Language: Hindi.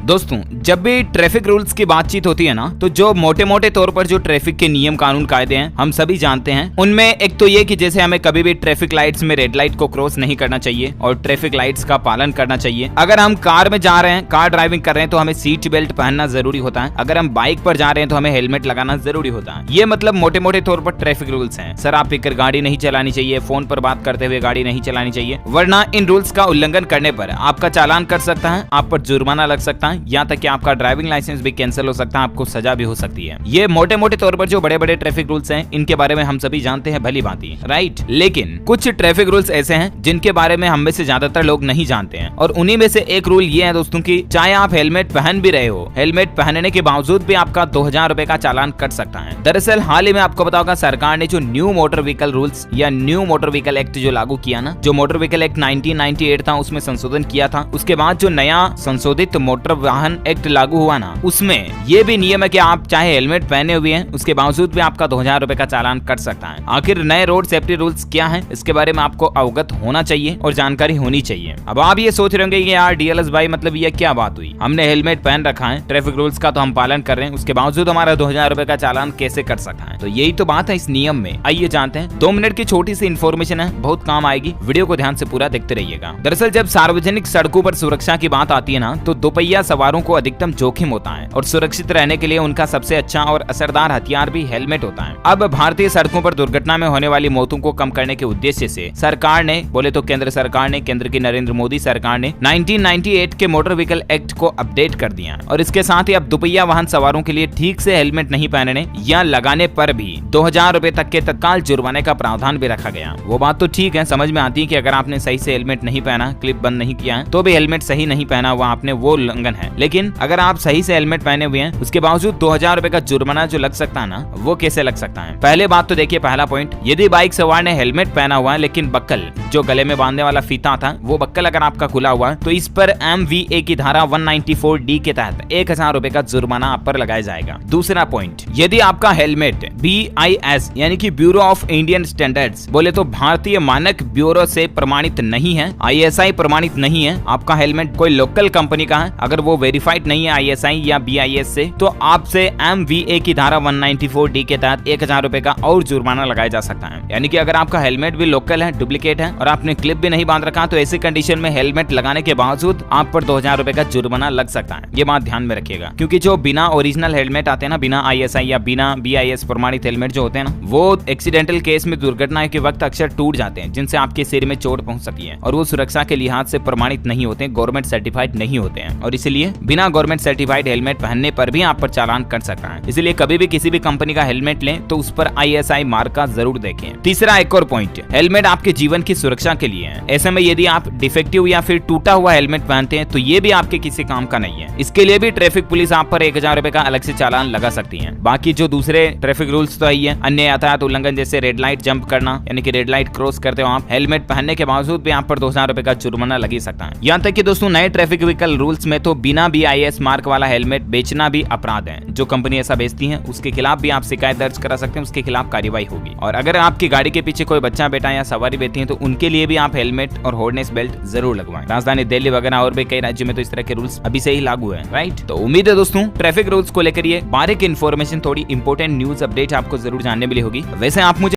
दोस्तों जब भी ट्रैफिक रूल्स की बातचीत होती है ना, तो जो मोटे मोटे तौर पर जो ट्रैफिक के नियम कानून कायदे हैं हम सभी जानते हैं। उनमें एक तो ये कि जैसे हमें कभी भी ट्रैफिक लाइट्स में रेड लाइट को क्रॉस नहीं करना चाहिए और ट्रैफिक लाइट्स का पालन करना चाहिए। अगर हम कार में जा रहे हैं, कार ड्राइविंग कर रहे हैं, तो हमें सीट बेल्ट पहनना जरूरी होता है। अगर हम बाइक पर जा रहे हैं तो हमें हेलमेट लगाना जरूरी होता है। ये मतलब मोटे मोटे तौर पर ट्रैफिक रूल्स हैं। शराब पीकर गाड़ी नहीं चलानी चाहिए, फोन पर बात करते हुए गाड़ी नहीं चलानी चाहिए, वरना इन रूल्स का उल्लंघन करने पर आपका चालान कर सकता है, आप पर जुर्माना लग सकता है, यहाँ तक कि आपका ड्राइविंग लाइसेंस भी कैंसिल हो सकता है, आपको सजा भी हो सकती है। ये मोटे मोटे तौर पर जो बड़े बड़े ट्रैफिक रूल्स हैं इनके बारे में हम सभी जानते हैं भली भांति, राइट। लेकिन कुछ ट्रैफिक रूल्स ऐसे हैं जिनके बारे में हम में से ज्यादातर लोग नहीं जानते हैं, और उन्हीं में से एक रूल ये है दोस्तों की चाहे आप हेलमेट पहन भी रहे हो, हेलमेट पहनने के बावजूद भी आपका 2000 रुपए का चालान कट सकता है। दरअसल हाल ही में आपको पता होगा सरकार ने जो न्यू मोटर व्हीकल रूल्स या न्यू मोटर व्हीकल एक्ट जो लागू किया ना, जो मोटर व्हीकल एक्ट 1998 था उसमें संशोधन किया था। उसके बाद जो नया संशोधित मोटर वाहन एक्ट लागू हुआ ना, उसमें ये भी नियम है कि आप चाहे हेलमेट पहने हुए हैं उसके बावजूद भी आपका 2000 रुपए का चालान कट सकता है। आखिर नए रोड सेफ्टी रूल्स क्या हैं, इसके बारे में आपको अवगत होना चाहिए और जानकारी होनी चाहिए। अब आप ये सोच रहे होंगे कि यार डीएलएस भाई मतलब ये क्या बात हुई, हमने हेलमेट पहन रखा है, ट्रैफिक रूल्स का तो हम पालन कर रहे हैं, उसके बावजूद हमारा 2000 रुपए का चालान कैसे कट सकता है। तो यही तो बात है इस नियम में। आइए जानते हैं। 2 मिनट की छोटी सी इन्फॉर्मेशन है, बहुत काम आएगी, वीडियो को ध्यान से पूरा देखते रहिएगा। दरअसल जब सार्वजनिक सड़कों पर सुरक्षा की बात आती है ना, तो दोपहिया सवारों को अधिकतम जोखिम होता है और सुरक्षित रहने के लिए उनका सबसे अच्छा और असरदार हथियार भी हेलमेट होता है। अब भारतीय सड़कों पर दुर्घटना में होने वाली मौतों को कम करने के उद्देश्य से सरकार ने, बोले तो केंद्र सरकार ने, केंद्र की नरेंद्र मोदी सरकार ने 1998 के मोटर व्हीकल एक्ट को अपडेट कर दिया और इसके साथ ही अब दोपहिया वाहन सवारों के लिए ठीक से हेलमेट नहीं पहनने या लगाने पर भी 2000 रुपए तक के तत्काल जुर्माने का प्रावधान भी रखा गया। वो बात तो ठीक है, समझ में आती है कि अगर आपने सही से हेलमेट नहीं पहना, क्लिप बंद नहीं किया है, तो भी हेलमेट सही नहीं पहना हुआ आपने, वो उल्लंघन है। लेकिन अगर आप सही से हेलमेट पहने हुए हैं उसके बावजूद 2000 रुपए का जुर्माना जो लग सकता है ना, वो कैसे लग सकता है। पहले बात तो देखिए, पहला पॉइंट, यदि बाइक सवार ने हेलमेट पहना हुआ है लेकिन बक्कल जो गले में बांधने वाला फीता था वो बक्कल अगर आपका खुला हुआ है, तो इस पर MVA की धारा 194D के तहत 1000 रुपए का जुर्माना आप पर लगाया जाएगा। दूसरा पॉइंट, यदि आपका हेलमेट BIS यानी कि ब्यूरो ऑफ इंडियन स्टैंडर्ड्स, बोले तो भारतीय मानक ब्यूरो से प्रमाणित नहीं है, ISI प्रमाणित नहीं है, आपका हेलमेट कोई लोकल कंपनी का है, अगर वो वेरीफाइड नहीं है ISI या BIS से, तो आपसे MVA की धारा 194D के तहत 1000 रुपए का और जुर्माना लगाया जा सकता है। यानी कि अगर आपका हेलमेट भी लोकल है, डुप्लीकेट है और आपने क्लिप भी नहीं बांध रखा, तो ऐसी कंडीशन में हेलमेट लगाने के बावजूद आप पर 2000 रुपए का जुर्माना लग सकता है। ये बात ध्यान में रखिएगा, क्योंकि जो बिना ओरिजिनल हेलमेट आते हैं ना, बिना ISI या बिना BIS प्रमाणित हेलमेट जो होते हैं ना, वो एक्सीडेंटल केस में दुर्घटना के वक्त अक्सर टूट जाते हैं, जिनसे आपके सिर में चोट पहुंच सकती है, और वो सुरक्षा के लिहाज से प्रमाणित नहीं होते, गवर्नमेंट सर्टिफाइड नहीं होते हैं, और इसलिए बिना गवर्नमेंट सर्टिफाइड हेलमेट पहनने पर भी आप पर चालान कट सकता है। इसलिए कभी भी किसी भी कंपनी का हेलमेट लें तो उस पर ISI मार्क का जरूर देखें। तीसरा एक और पॉइंट, हेलमेट आपके जीवन की सुरक्षा के लिए है। ऐसे में यदि आप डिफेक्टिव या फिर टूटा हुआ हेलमेट पहनते हैं तो ये भी आपके किसी काम का नहीं है। इसके लिए भी ट्रैफिक पुलिस आप पर 1000 रुपए का अलग से चालान लगा सकती है। बाकी जो दूसरे ट्रैफिक रूल्स तो है, अन्य यातायात उल्लंघन जैसे रेड लाइट जंप करना, यानी कि रेड लाइट क्रॉस करते हो आप, हेलमेट पहनने के बावजूद भी आप पर 2000 रुपए का जुर्माना लग सकता है। यहाँ तक कि दोस्तों नए ट्रैफिक व्हीकल रूल्स में तो बिना BIS मार्क वाला हेलमेट बेचना भी अपराध है। जो कंपनी ऐसा बेचती है उसके खिलाफ भी आप शिकायत दर्ज करा सकते हैं, उसके खिलाफ कार्रवाई होगी। और अगर आपकी गाड़ी के पीछे कोई बच्चा बेटा या सवारी बैठी है तो उनके लिए भी आप हेलमेट और हार्नेस बेल्ट जरूर लगवाएं। राजधानी दिल्ली वगैरह और भी कई राज्यों में तो इस तरह के रूल्स अभी से ही लागू है, राइट। तो उम्मीद है दोस्तों ट्रैफिक रूल्स को लेकर ये बारीक इन्फॉर्मेशन, थोड़ी इंपॉर्टेंट न्यूज अपडेट आपको जरूर जानने मिली होगी। वैसे आप मुझे